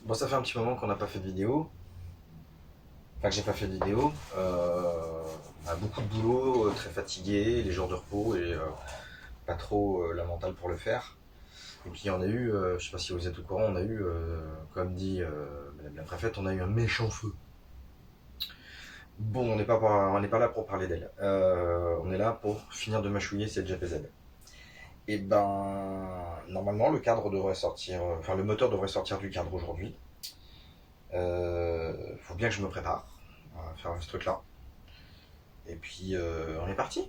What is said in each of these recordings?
Bon, ça fait un petit moment qu'on n'a pas fait de vidéo. Enfin, que j'ai pas fait de vidéo. On a beaucoup de boulot, très fatigué, les jours de repos et pas trop la mentale pour le faire. Et puis on a eu, je sais pas si vous êtes au courant, on a eu, comme dit Madame la préfète, on a eu un méchant feu. Bon, on n'est pas là pour parler d'elle. On est là pour finir de mâchouiller cette GPZ. Et ben, normalement, le cadre devrait sortir, enfin le moteur devrait sortir du cadre aujourd'hui. Faut bien que je me prépare à faire ce truc-là. Et puis, on est parti.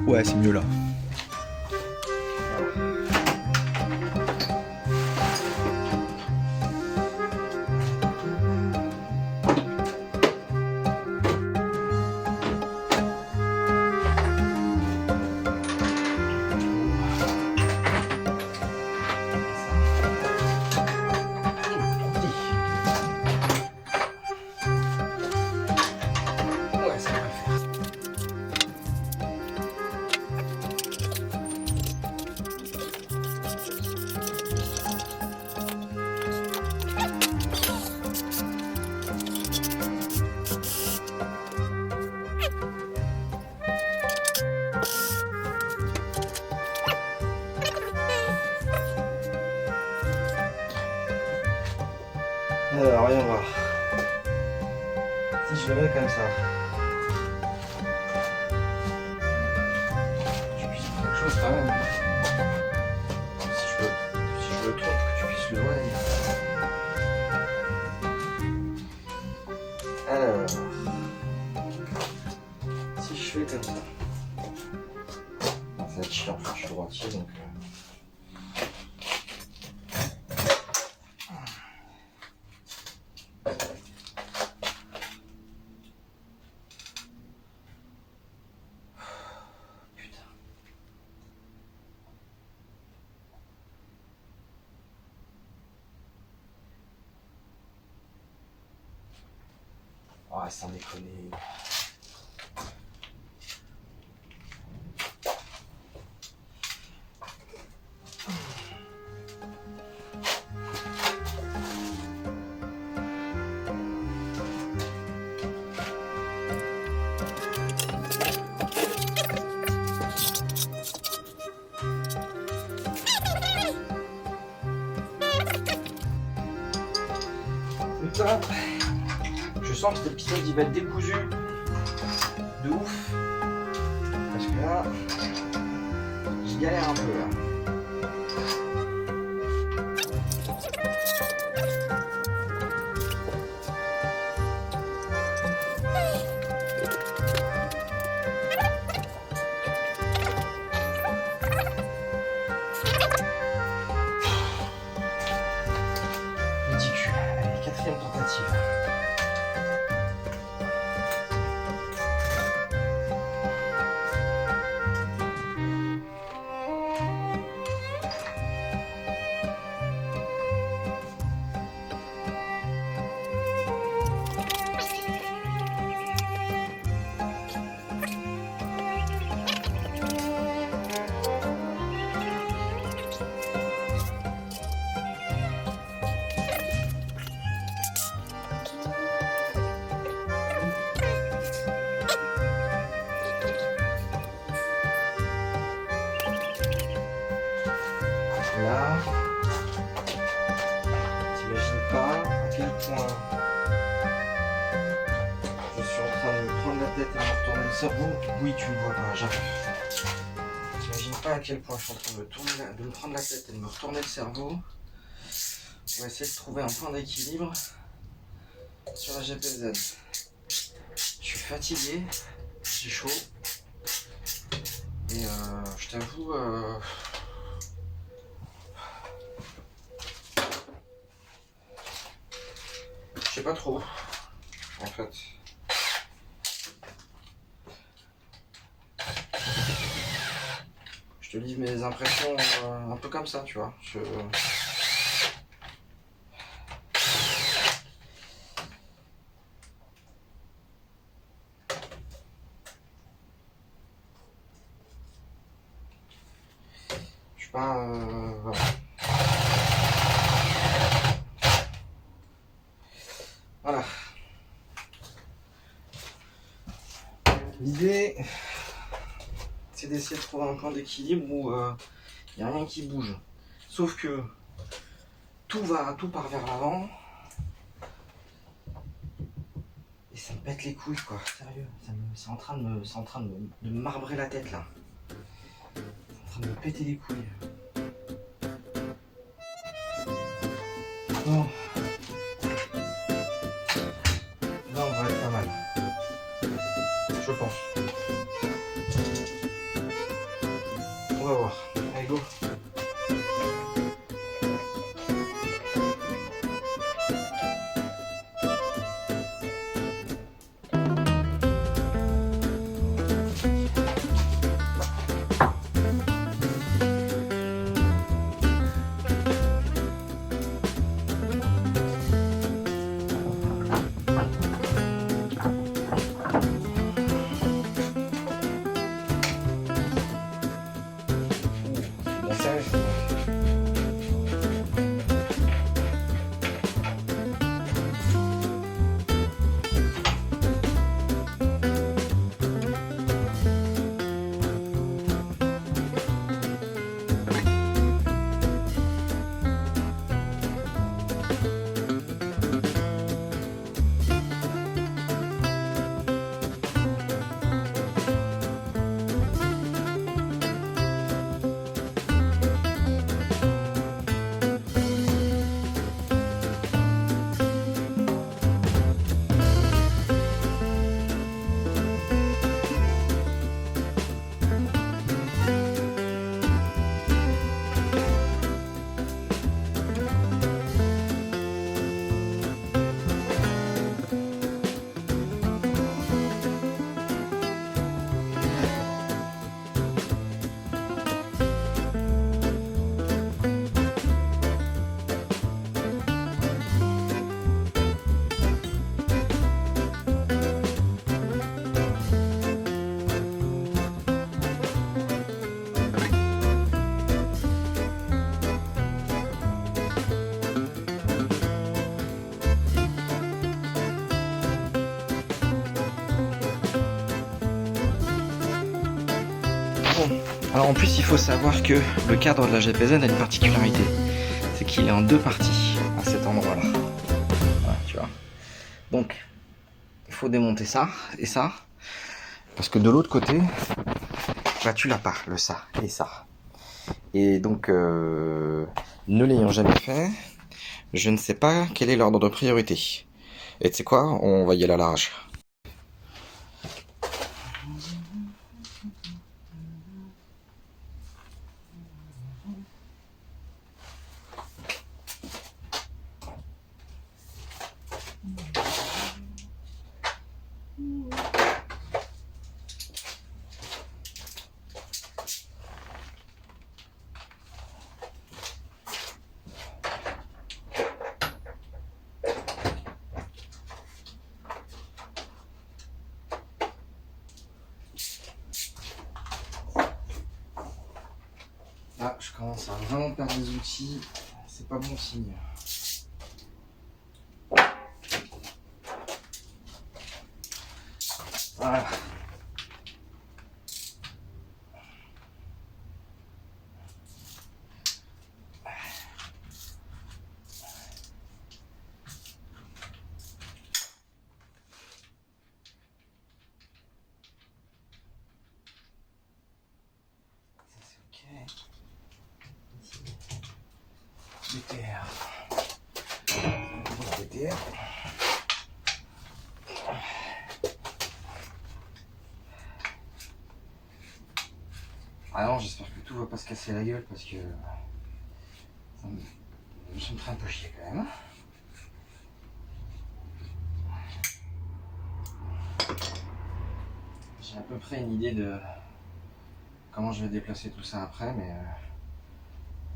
Ouais, c'est mieux là. Ouais, ça va le faire. Alors, voyons voir. Si je le mets comme ça, tu puisses faire quelque chose quand même. Si je le trompe, que tu puisses le voir. Alors, si je fais comme ça, ça va être chiant, je suis droitier donc. Putain. Ouais, sans déconner. Putain, je sens que cet épisode il va être décousu de ouf. Parce que là, je galère un peu là. Ridicule. Allez, quatrième tentative. Là, t'imagines pas à quel point je suis en train de me prendre la tête et de me retourner le cerveau. Oui, tu me vois pas, j'arrive. T'imagines pas à quel point je suis en train de me prendre la tête et de me retourner le cerveau. On va essayer de trouver un point d'équilibre sur la GPZ. Je suis fatigué, j'ai chaud. Et je t'avoue, pas trop, en fait. Je te livre mes impressions un peu comme ça, tu vois. Je suis pas... voilà. Voilà. L'idée, c'est d'essayer de trouver un point d'équilibre où il n'y a rien qui bouge. Sauf que tout part vers l'avant. Et ça me pète les couilles, quoi. Sérieux, c'est en train de me marbrer la tête, là. C'est en train de me péter les couilles. Bon. Là, on va être pas mal. Je pense. On va voir. Allez, go. Bon, sérieux. Alors en plus il faut savoir que le cadre de la GPZ a une particularité, c'est qu'il est en deux parties à cet endroit là. Voilà, tu vois. Donc il faut démonter ça et ça, parce que de l'autre côté, bah tu l'as pas, le ça et ça. Et donc ne l'ayant jamais fait, je ne sais pas quel est l'ordre de priorité. Et tu sais quoi, on va y aller à l'arrache. Là, je commence à vraiment perdre des outils, c'est pas bon signe. Voilà. BTR. BTR. Ah non, j'espère que tout va pas se casser la gueule parce que ça me fait un peu chier quand même. J'ai à peu près une idée de comment je vais déplacer tout ça après, mais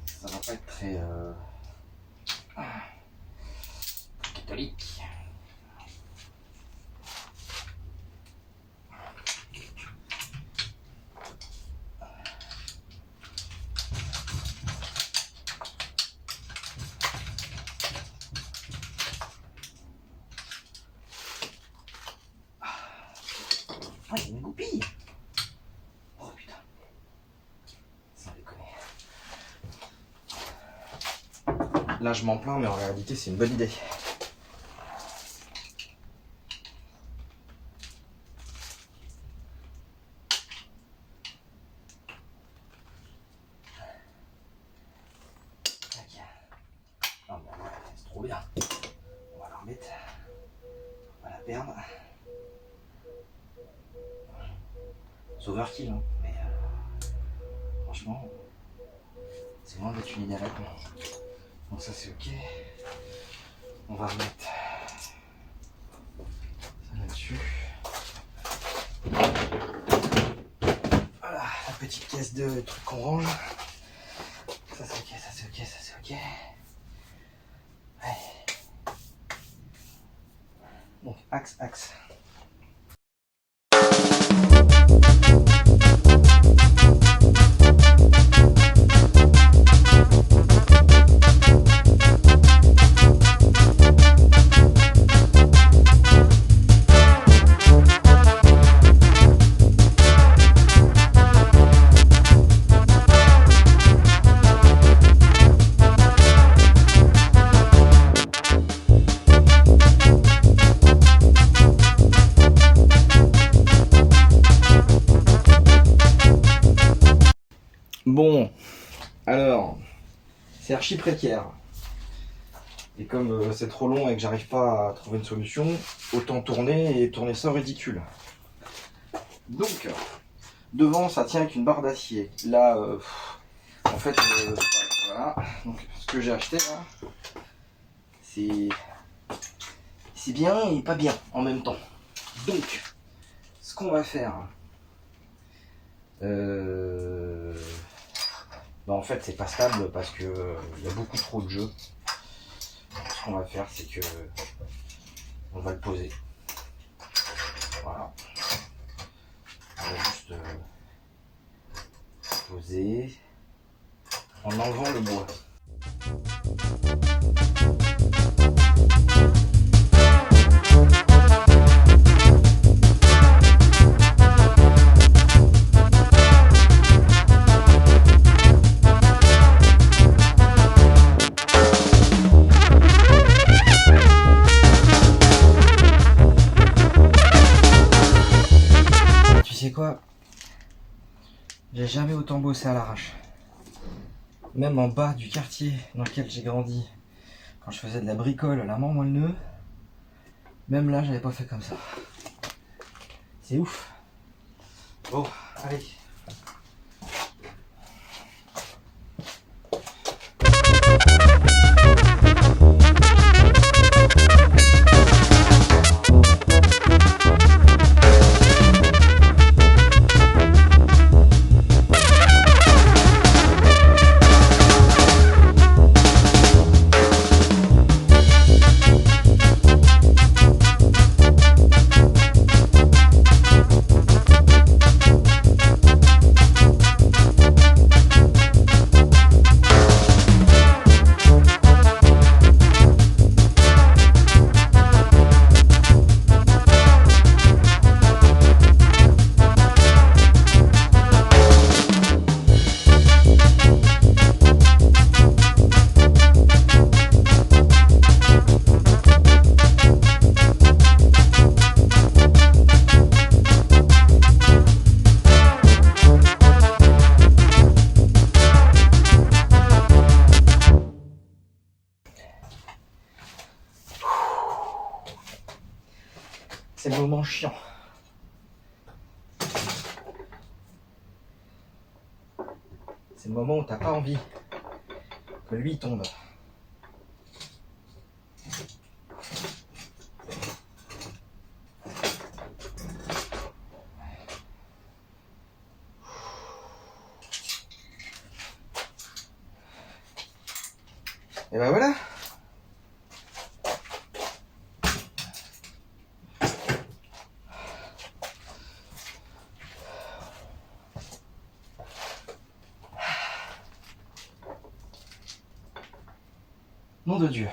ça va pas être très catholique. Ah, il y a une goupille. Oh putain. Sans déconner. Là je m'en plains, mais en réalité c'est une bonne idée. Non, mais ouais, c'est trop bien. On va la remettre. On va la perdre. C'est overkill, hein. Mais franchement, c'est loin d'être une idée à la con. Donc ça c'est ok. On va remettre ça là-dessus. Voilà, la petite caisse de trucs qu'on range. Ça c'est ok, ça c'est ok, ça c'est ok. Ouais. Donc axe. Bon, alors, c'est archi précaire. Et comme c'est trop long et que j'arrive pas à trouver une solution, autant tourner et tourner ça ridicule. Donc, devant ça tient avec une barre d'acier. Là, en fait, voilà. Donc, ce que j'ai acheté là, c'est bien et pas bien en même temps. Donc, ce qu'on va faire, en fait c'est pas stable parce que il y a beaucoup trop de jeux. Ce qu'on va faire c'est que on va le poser. Voilà. On va juste poser en enlevant le bois. Tu sais quoi? J'ai jamais autant bossé à l'arrache. Même en bas du quartier dans lequel j'ai grandi, quand je faisais de la bricole à la mort moelle nœud, même là j'avais pas fait comme ça. C'est ouf. Bon, allez. C'est le moment chiant. C'est le moment où t'as pas envie que lui tombe. Et ben voilà. Nom de Dieu.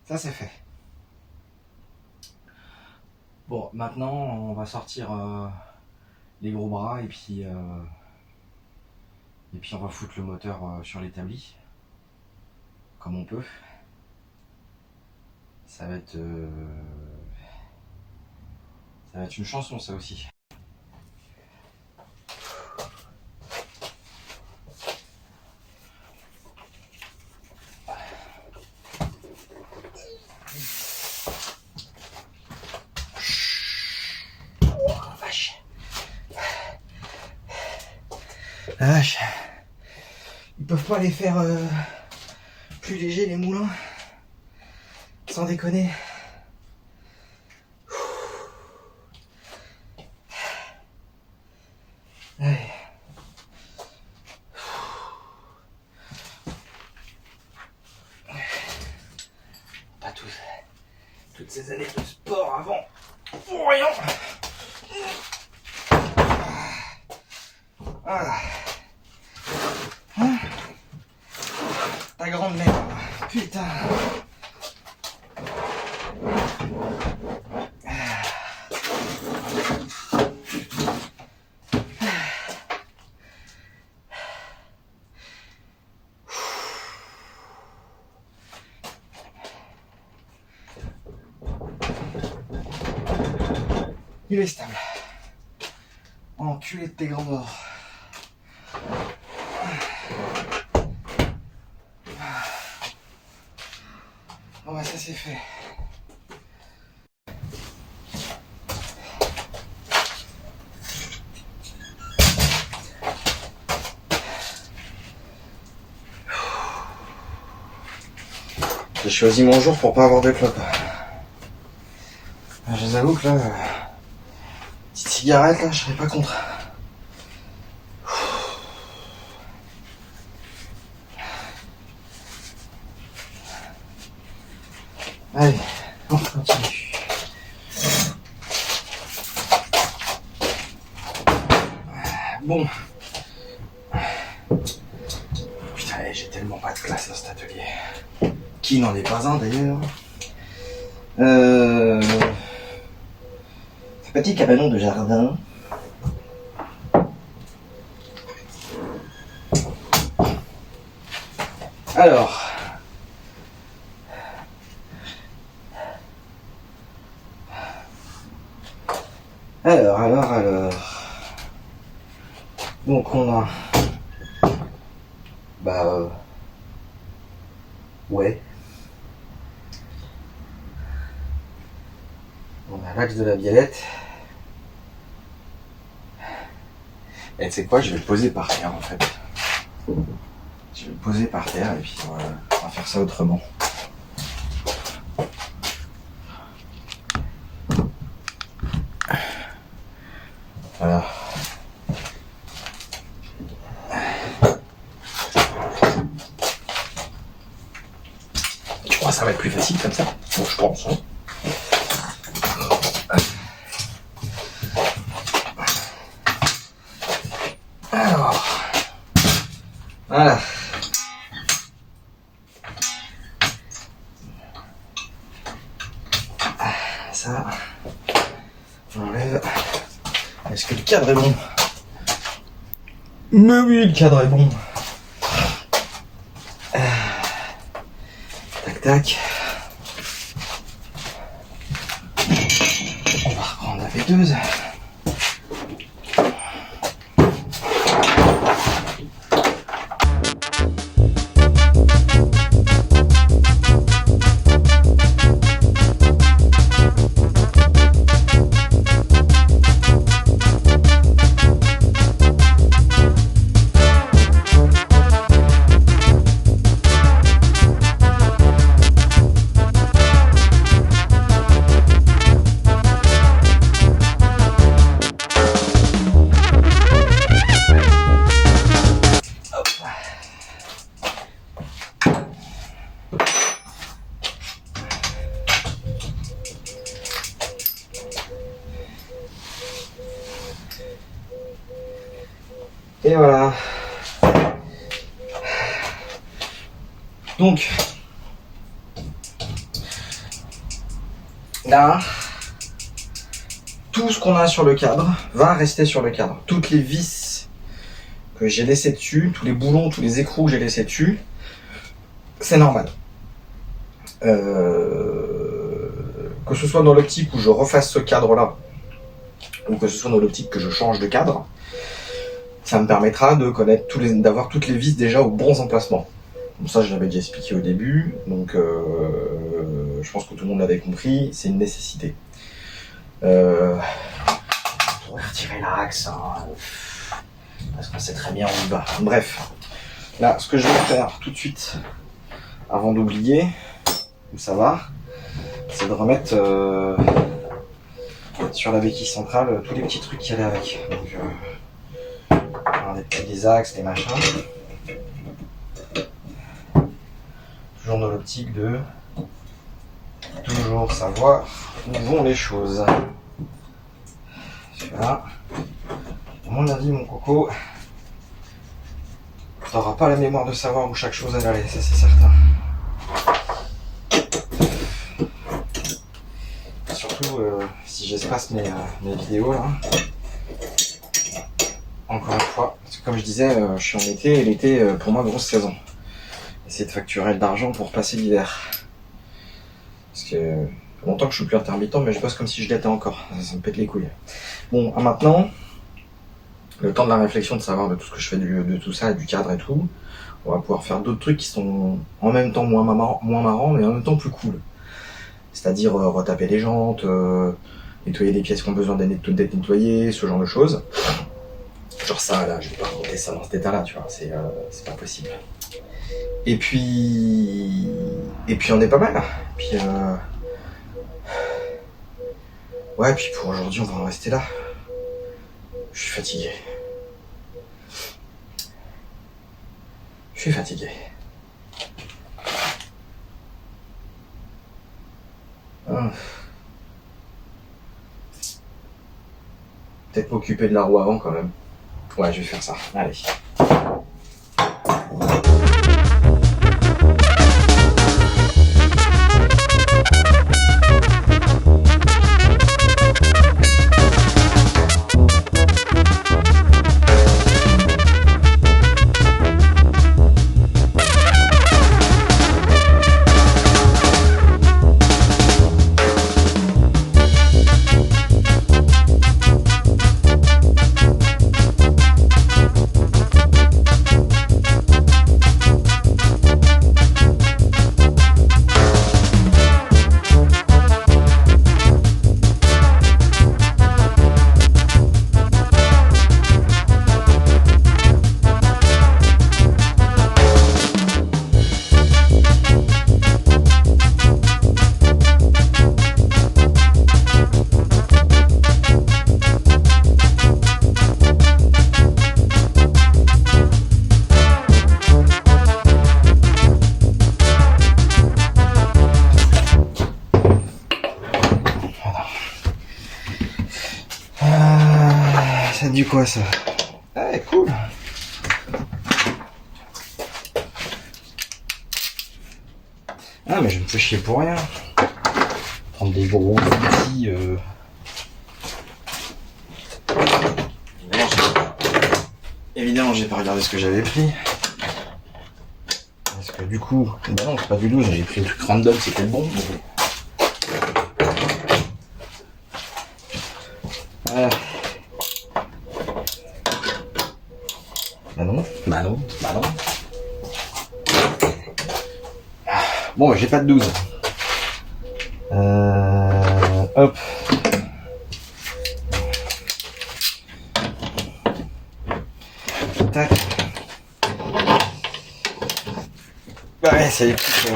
Ça c'est fait. Bon, maintenant on va sortir les gros bras et puis on va foutre le moteur sur l'établi comme on peut. Ça va être une chanson ça aussi. La vache. Ils peuvent pas les faire plus légers les moulins. Sans déconner. Allez. Pas toutes ces années de sport avant. Voyons. Voilà. Hein? Ta grande mère. Putain. Il est stable. Enculé de tes grands morts. Bon bah ça c'est fait. J'ai choisi mon jour pour pas avoir de clope. Je vous avoue que là, petite cigarette là, je serais pas contre. Allez, on continue. Bon. Putain, j'ai tellement pas de place dans cet atelier. Qui n'en est pas un d'ailleurs. Ce petit cabanon de jardin. Alors. Donc on a... ouais. On a l'axe de la Violette. Et tu sais quoi, je vais le poser par terre en fait. Je vais le poser par terre et puis on va faire ça autrement. Voilà. Tu crois que ça va être plus facile comme ça? Bon, je pense. Hein. Alors, voilà. Ça, on enlève. Est-ce que le cadre est bon? Mais oui, le cadre est bon. Tac, tac. On va reprendre la veilleuse. Et voilà. Donc, là, tout ce qu'on a sur le cadre va rester sur le cadre. Toutes les vis que j'ai laissées dessus, tous les boulons, tous les écrous que j'ai laissés dessus, c'est normal. Que ce soit dans l'optique où je refasse ce cadre-là, ou que ce soit dans l'optique que je change de cadre, ça me permettra de connaître d'avoir toutes les vis déjà aux bons emplacements. Bon, ça, je l'avais déjà expliqué au début, donc je pense que tout le monde l'avait compris, c'est une nécessité. On pourrait retirer l'axe, hein, parce qu'on sait très bien où il va. Bref, là, ce que je vais faire tout de suite, avant d'oublier où ça va, c'est de remettre sur la béquille centrale tous les petits trucs qui allaient avec. Donc, des axes, des machins. Toujours dans l'optique de toujours savoir où vont les choses. Voilà. À mon avis, mon coco, t'auras pas la mémoire de savoir où chaque chose elle allait, ça c'est certain. Surtout si j'espace mes vidéos là. Encore une fois, parce que comme je disais, je suis en été et l'été pour moi grosse saison. Essayer de facturer de l'argent pour passer l'hiver. Parce que longtemps que je suis plus intermittent, mais je bosse comme si je l'étais encore. Ça me pète les couilles. Bon, maintenant, le temps de la réflexion, de savoir de tout ce que je fais de tout ça, du cadre et tout, on va pouvoir faire d'autres trucs qui sont en même temps moins marrants, mais en même temps plus cool. C'est-à-dire retaper les jantes, nettoyer des pièces qui ont besoin d'être nettoyées, ce genre de choses. Genre ça, là, je vais pas remonter ça dans cet état-là, tu vois, c'est pas possible. Et puis on est pas mal. Puis ouais, puis pour aujourd'hui, on va en rester là. Je suis fatigué. Je suis fatigué. Peut-être m'occuper de la roue avant quand même. Ouais, je vais faire ça. Allez. Ça dit quoi ça? Ah, cool. Ah, mais je me fais chier pour rien. Prendre des gros outils. Évidemment, j'ai pas regardé ce que j'avais pris. Parce que du coup, bah non, c'est pas du 12, j'ai pris le truc random, c'était le bon. Voilà. Bah non. Bon, j'ai pas de 12. Hop. Tac. Ouais, c'est les trucs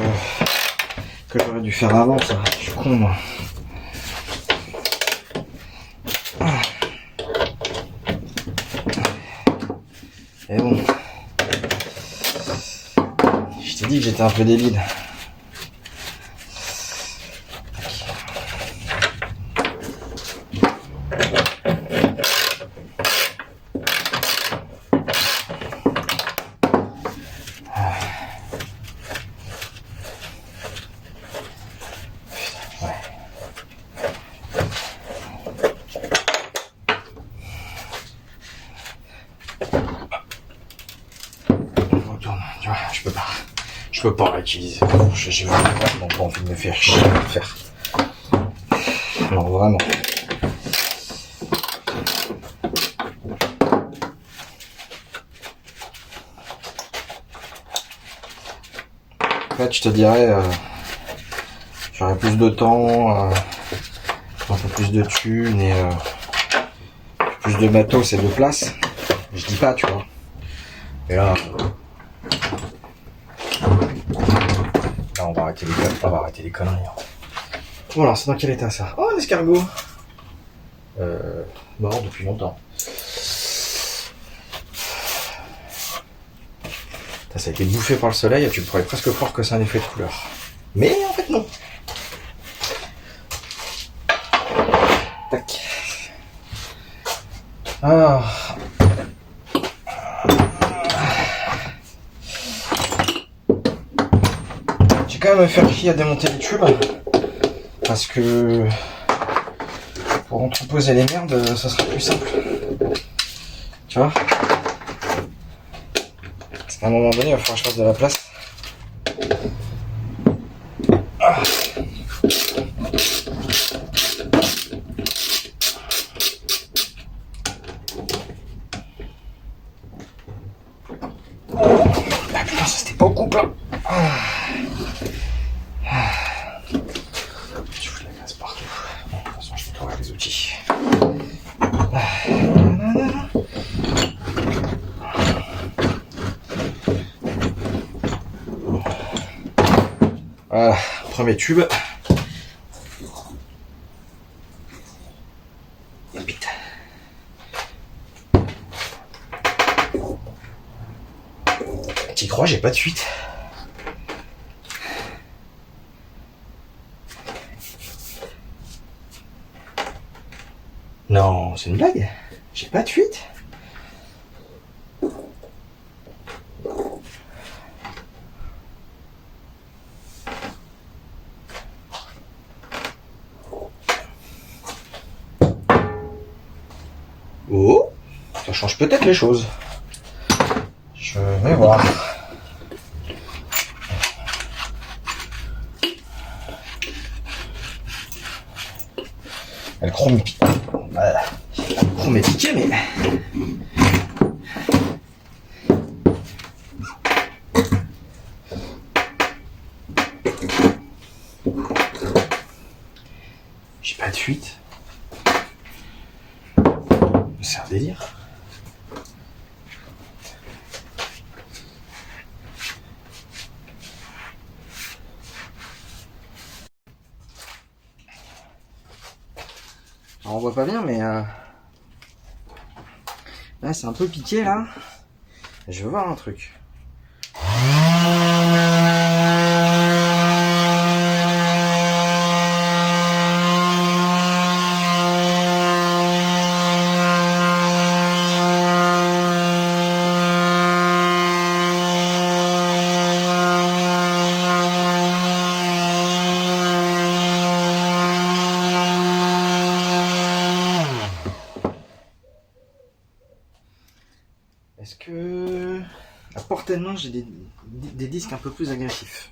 que j'aurais dû faire avant, ça. Je suis con, moi. Et bon. Je t'ai dit que j'étais un peu débile. peux pas l'utiliser. J'ai vraiment pas envie de me faire chier à le faire. Non, vraiment. En fait, je te dirais, j'aurais plus de temps, un peu plus de thunes et plus de matos et de place. Je dis pas, tu vois. Et là, on va arrêter les conneries. Voilà, c'est dans quel état ça? Oh, un escargot. Mort depuis longtemps. Ça a été bouffé par le soleil et tu pourrais presque croire que c'est un effet de couleur. Mais en fait non. Tac. Ah. J'ai quand même me faire chier à démonter les tubes. Parce que pour entreposer les merdes, ça sera plus simple. Tu vois? Parce qu'à un moment donné, il va falloir que je fasse de la place. Ah. Ah putain, ça c'était pas au couple là. Je fous la glace partout. Bon, de toute façon, je vais trouver les outils. Voilà, premier tube. Et putain. T'y crois, j'ai pas de fuite. Non, c'est une blague. J'ai pas de fuite. Oh, ça change peut-être les choses. Je vais voir. Le chrome est piqué. Voilà. Le chrome est piqué, mais... J'ai pas de fuite. C'est un délire. Alors, on voit pas bien, mais là c'est un peu piqué là. Je veux voir un truc. Est-ce que à portée de main j'ai des disques un peu plus agressifs?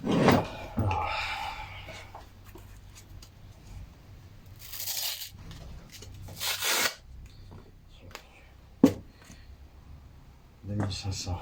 Alors. 2500.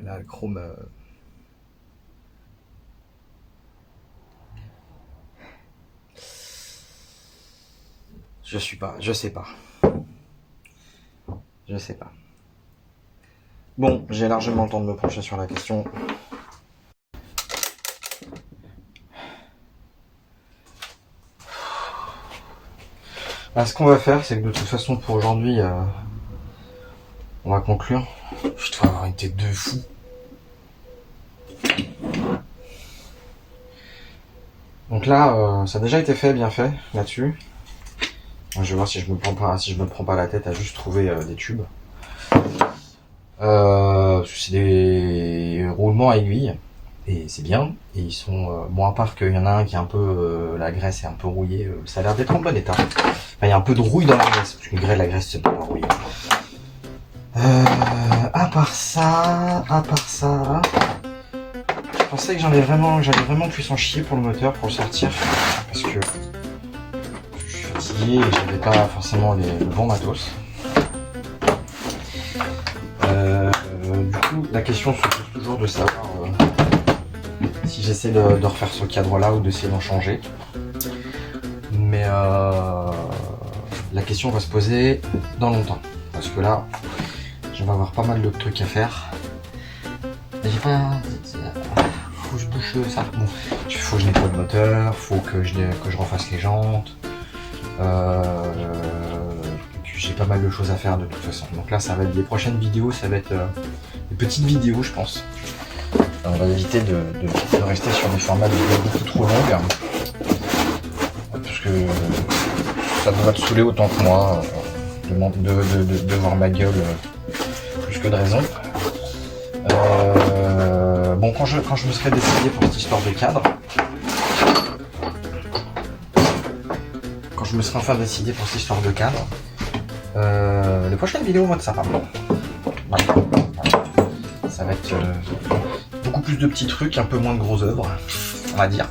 Là, le chrome. Je sais pas. Je sais pas. Bon, j'ai largement le temps de me pencher sur la question. Alors, ce qu'on va faire, c'est que de toute façon, pour aujourd'hui, on va conclure. Je dois avoir une tête de fou. Donc là, ça a déjà été fait, bien fait, là-dessus. Je vais voir si je me prends pas la tête à juste trouver des tubes. C'est des roulements à aiguilles. Et c'est bien. Et ils sont... bon, à part qu'il y en a un qui est un peu... la graisse est un peu rouillée. Ça a l'air d'être en bon état. Enfin, il y a un peu de rouille dans la graisse. Parce que la graisse, c'est pas rouillé. À part ça... Je pensais que j'allais vraiment pu s'en chier pour le moteur, pour le sortir. Parce que... je suis fatigué et j'avais pas forcément le bon matos. Du coup, la question se pose toujours de savoir si j'essaie de refaire ce cadre-là ou d'essayer d'en changer. Mais la question va se poser dans longtemps. Parce que là, je vais avoir pas mal de trucs à faire. J'ai pas... faut que je bouche ça. Bon, faut que je nettoie le moteur, faut que je refasse les jantes. J'ai pas mal de choses à faire de toute façon. Donc là, ça va être les prochaines vidéos, ça va être des petites vidéos, je pense. On va éviter de rester sur des formats de vidéos beaucoup trop longues. Parce que ça devrait te saouler autant que moi de voir ma gueule plus que de raison. Bon, quand je me serai décidé pour cette histoire de cadre, les prochaines vidéos vont être sympas. Voilà. Ça va être beaucoup plus de petits trucs, un peu moins de gros œuvres, on va dire.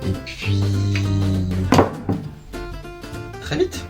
Et puis... très vite.